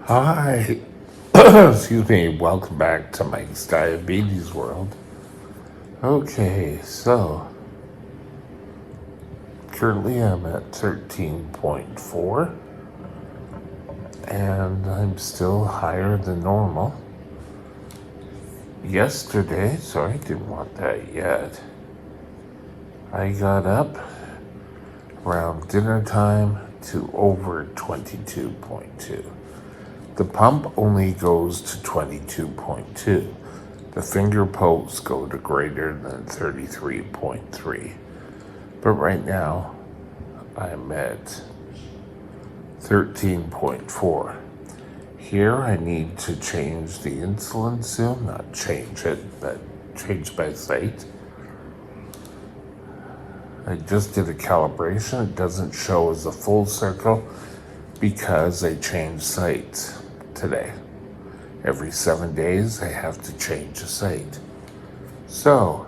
Hi, excuse me, welcome back to Mike's Diabetes World. Okay, so currently I'm at 13.4 and I'm still higher than normal. Yesterday, sorry, didn't want that yet. I got up around dinner time to over 22.2. The pump only goes to 22.2. The finger pokes go to greater than 33.3. But right now, I'm at 13.4. Here, I need to change the insulin soon. Not change it, but change my site. I just did a calibration. It doesn't show as a full circle because I changed sites today. Every 7 days, I have to change a site. So,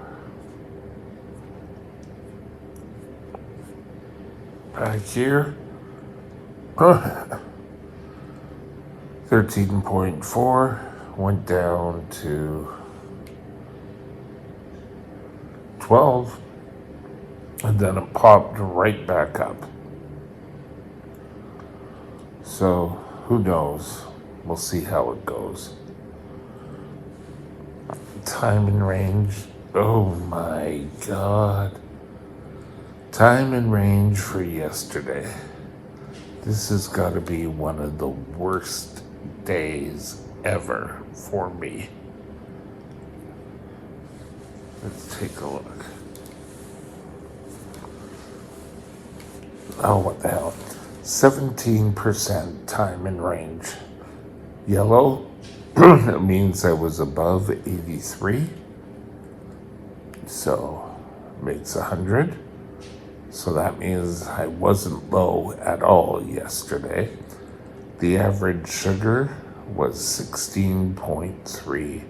back here, 13.4, went down to 12, and then it popped right back up. So, who knows? We'll see how it goes. Time and range. Oh my God. Time and range for yesterday. This has got to be one of the worst days ever for me. Let's take a look. Oh, what the hell. 17% time and range. Yellow, it means I was above 83. So, makes 100. So that means I wasn't low at all yesterday. The average sugar was 16.3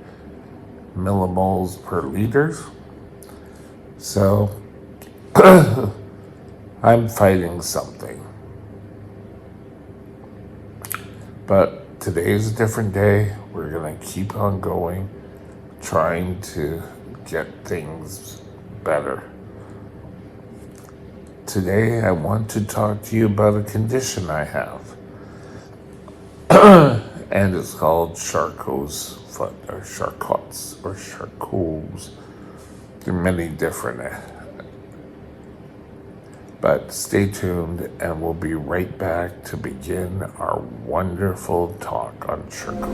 millimoles per liter. So, I'm fighting something. But today's a different day. We're going to keep on going, trying to get things better. Today, I want to talk to you about a condition I have. And it's called Charcot's foot, or Charcot's, or Charcot's. There are many different. But stay tuned, and we'll be right back to begin our wonderful talk on Charcot.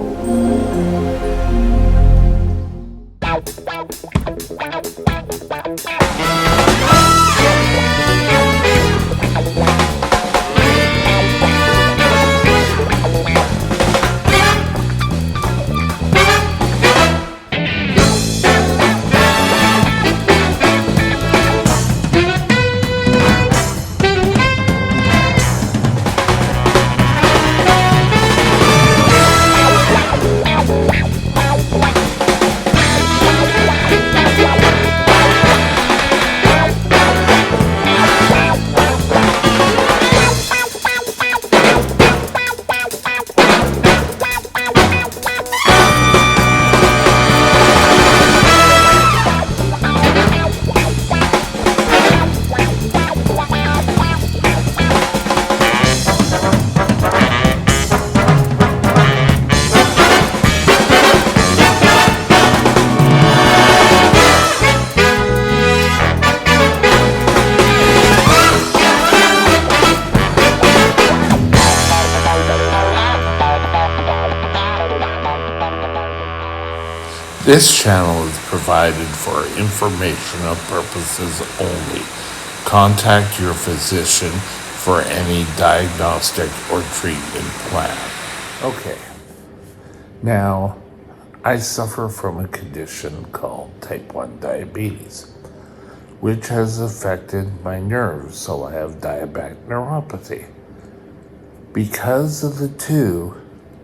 This channel is provided for informational purposes only. Contact your physician for any diagnostic or treatment plan. Okay. Now, I suffer from a condition called type 1 diabetes, which has affected my nerves, so I have diabetic neuropathy. Because of the two,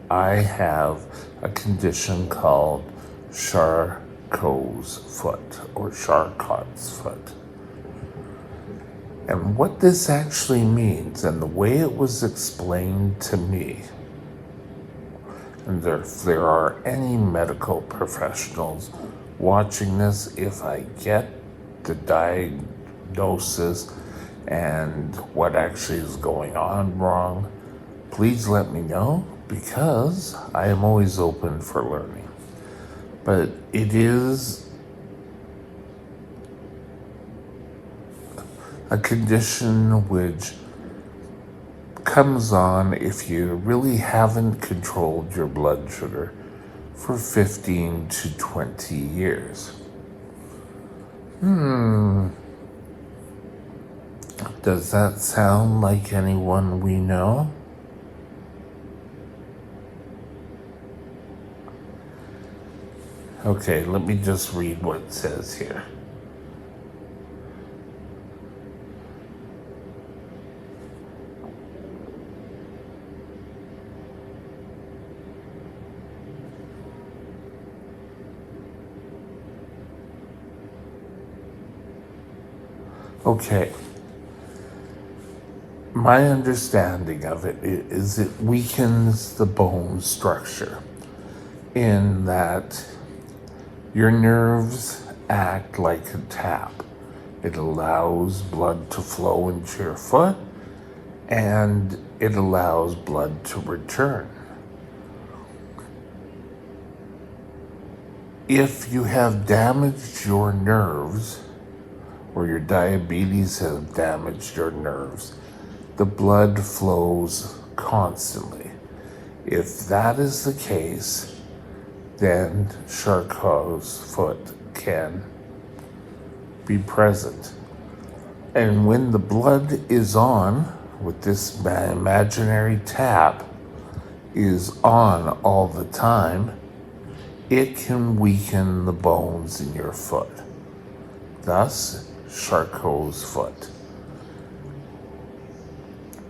I have a condition called Charcot's foot, or Charcot's foot. And what this actually means, and the way it was explained to me And if there are any medical professionals watching this, if I get the diagnosis and what actually is going on wrong, please let me know, because I am always open for learning. But it is a condition which comes on if you really haven't controlled your blood sugar for 15 to 20 years. Does that sound like anyone we know? Okay, let me just read what it says here. Okay. My understanding of it is it weakens the bone structure in that your nerves act like a tap. It allows blood to flow into your foot, and it allows blood to return. If you have damaged your nerves, or your diabetes has damaged your nerves, the blood flows constantly. If that is the case, then Charcot's foot can be present. And when the blood is on, with this imaginary tap is on all the time, it can weaken the bones in your foot. Thus, Charcot's foot.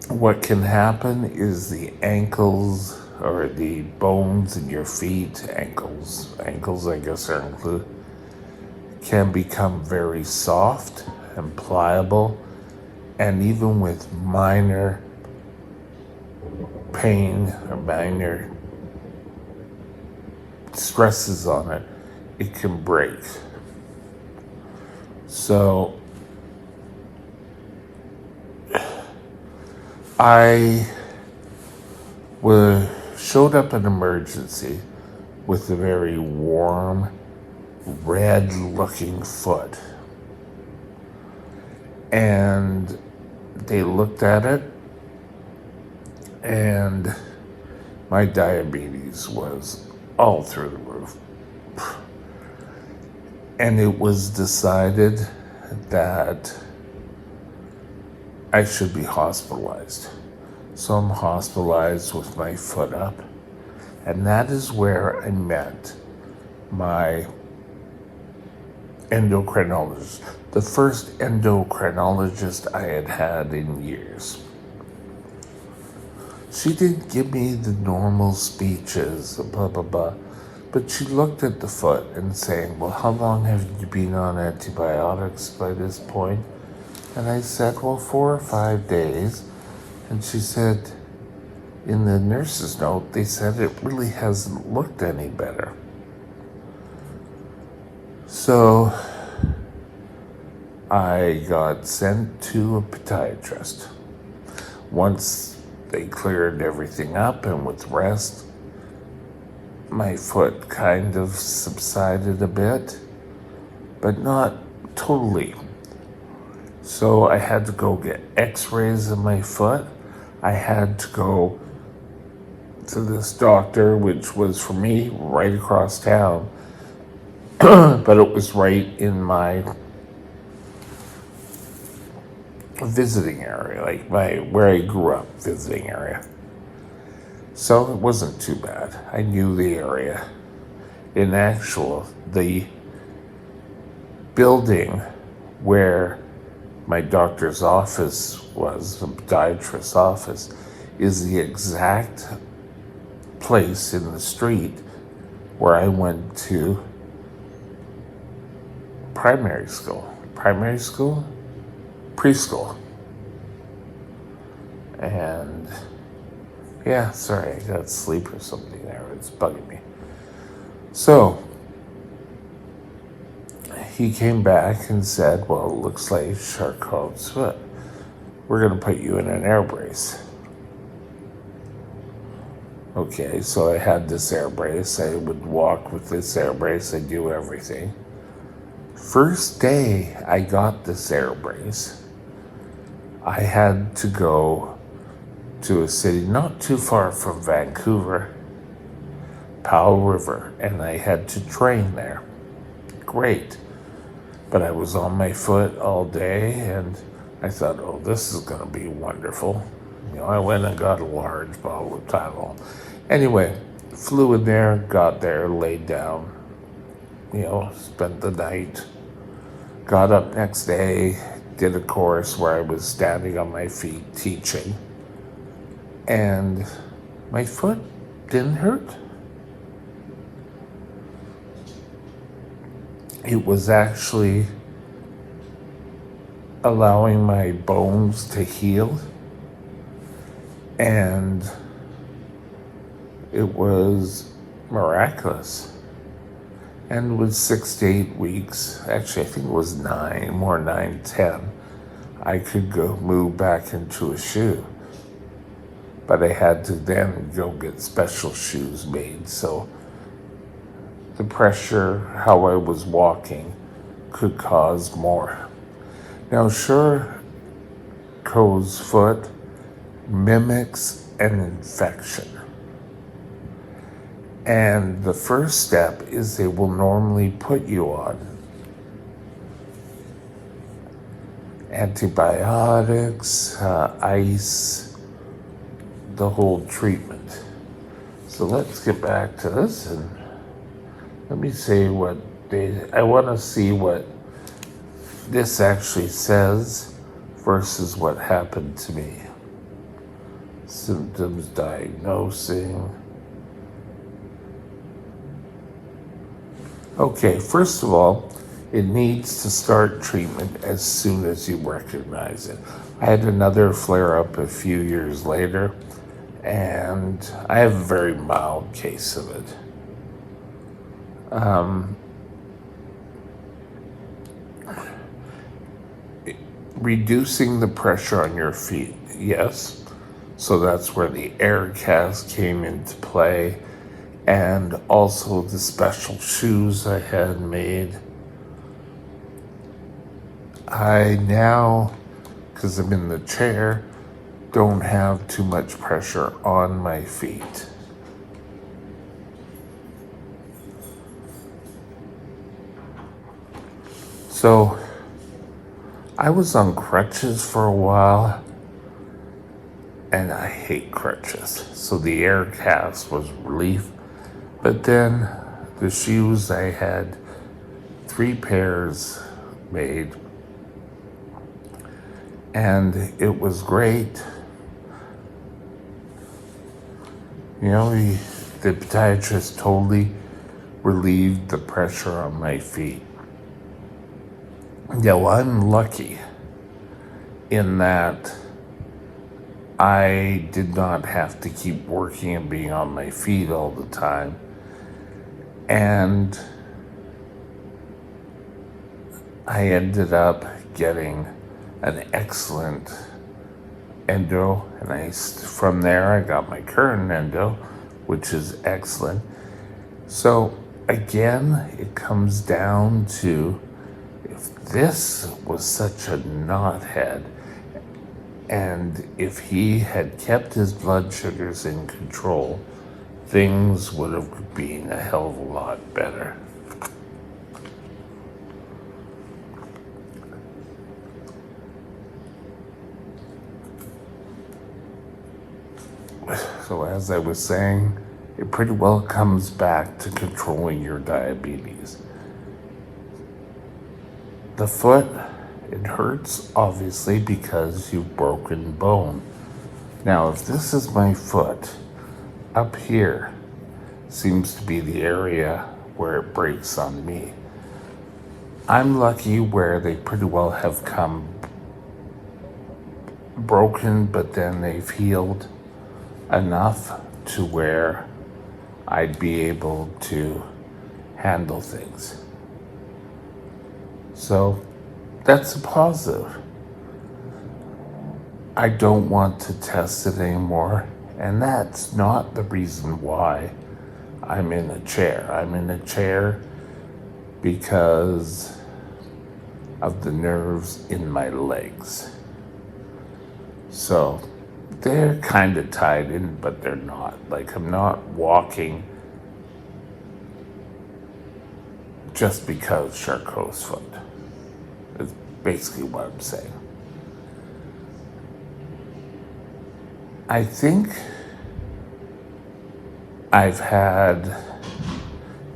What can happen is the ankles or the bones in your feet, ankles I guess are included, can become very soft and pliable, and even with minor pain or minor stresses on it, it can break. So I showed up in emergency with a very warm, red-looking foot. And they looked at it, and my diabetes was all through the roof. And it was decided that I should be hospitalized. So I'm hospitalized with my foot up. And that is where I met my endocrinologist, the first endocrinologist I had had in years. She didn't give me the normal speeches, blah, blah, blah. But she looked at the foot and saying, well, how long have you been on antibiotics by this point? And I said, well, 4 or 5 days. And she said, in the nurse's note, they said it really hasn't looked any better. So I got sent to a podiatrist. Once they cleared everything up and with rest, my foot kind of subsided a bit, but not totally. So I had to go get x-rays of my foot. I had to go to this doctor, which was for me right across town, but it was right in my visiting area, like where I grew up visiting area. So it wasn't too bad. I knew the area. In actual, the building where my doctor's office was, the podiatrist's office, is the exact place in the street where I went to preschool. And yeah, sorry, I got sleep or something there. It's bugging me. So he came back and said, well, it looks like Charcot's foot. We're going to put you in an air brace. Okay, so I had this air brace. I would walk with this air brace. I do everything. First day I got this air brace, I had to go to a city not too far from Vancouver, Powell River, and I had to train there. Great. But I was on my foot all day, and I thought, oh, this is going to be wonderful. I went and got a large bottle of Tylenol. Anyway, flew in there, got there, laid down, spent the night, got up next day, did a course where I was standing on my feet teaching, and my foot didn't hurt. It was actually allowing my bones to heal, and it was miraculous. And with 6 to 8 weeks, actually I think it was 10, I could go move back into a shoe. But I had to then go get special shoes made, so the pressure, how I was walking, could cause more. Now, Charcot's foot mimics an infection. And the first step is they will normally put you on antibiotics, ice, the whole treatment. So let's get back to this and let me see I want to see what this actually says versus what happened to me. Symptoms, diagnosing. Okay, first of all, it needs to start treatment as soon as you recognize it. I had another flare-up a few years later, and I have a very mild case of it. Reducing the pressure on your feet, yes. So that's where the air cast came into play, and also the special shoes I had made. I now, because I'm in the chair, don't have too much pressure on my feet. So I was on crutches for a while, and I hate crutches. So the air cast was relief. But then the shoes, I had 3 pairs made, and it was great. The podiatrist totally relieved the pressure on my feet. Now, I'm lucky in that I did not have to keep working and being on my feet all the time. And I ended up getting an excellent endo, and from there I got my current endo, which is excellent. So again, it comes down to, if this was such a knothead, and if he had kept his blood sugars in control, things would have been a hell of a lot better. So as I was saying, it pretty well comes back to controlling your diabetes. The foot, it hurts obviously because you've broken bone. Now, if this is my foot, up here seems to be the area where it breaks on me. I'm lucky where they pretty well have come broken, but then they've healed enough to where I'd be able to handle things. So that's a positive. I don't want to test it anymore, and that's not the reason why I'm in a chair. I'm in a chair because of the nerves in my legs. So they're kind of tied in, but they're not. Like, I'm not walking just because Charcot's foot. Is basically what I'm saying. I think I've had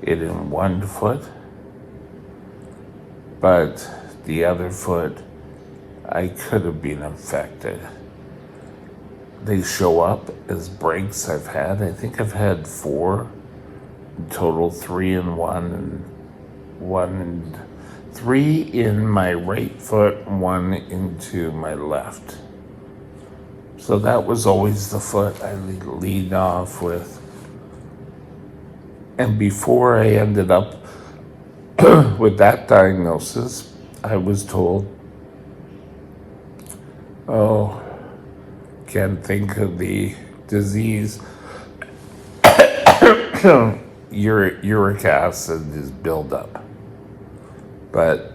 it in one foot, but the other foot, I could have been infected. They show up as breaks I've had. I think I've had 4 in total, 3 in one, 3 in my right foot, 1 into my left. So that was always the foot I lead off with. And before I ended up with that diagnosis, I was told, oh, can't think of the disease. Uric acid is buildup. But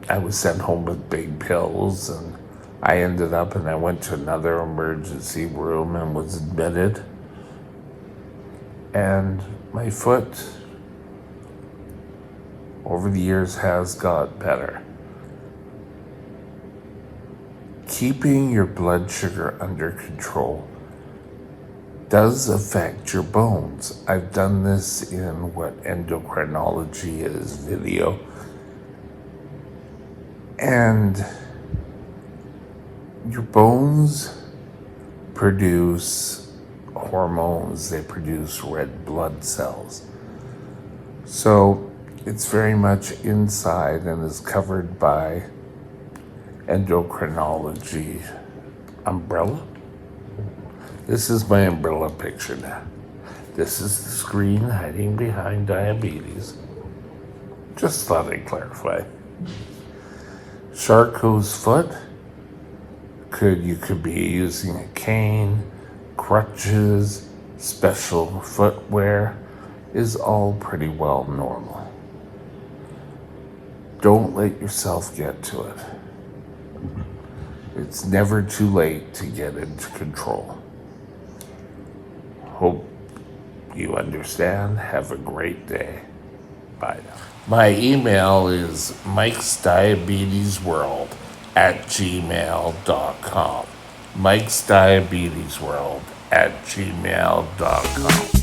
I was sent home with big pills, and I ended up and I went to another emergency room and was admitted. And my foot over the years has got better. Keeping your blood sugar under control does affect your bones. I've done this in what endocrinology is video. And your bones produce hormones, they produce red blood cells. So it's very much inside and is covered by endocrinology umbrella. This is my umbrella picture now. This is the screen hiding behind diabetes. Just thought I'd clarify. Charcot's foot, you could be using a cane, crutches, special footwear, is all pretty well normal. Don't let yourself get to it. It's never too late to get into control. Hope you understand. Have a great day. Bye now. My email is mikesdiabetesworld@gmail.com. mikesdiabetesworld@gmail.com.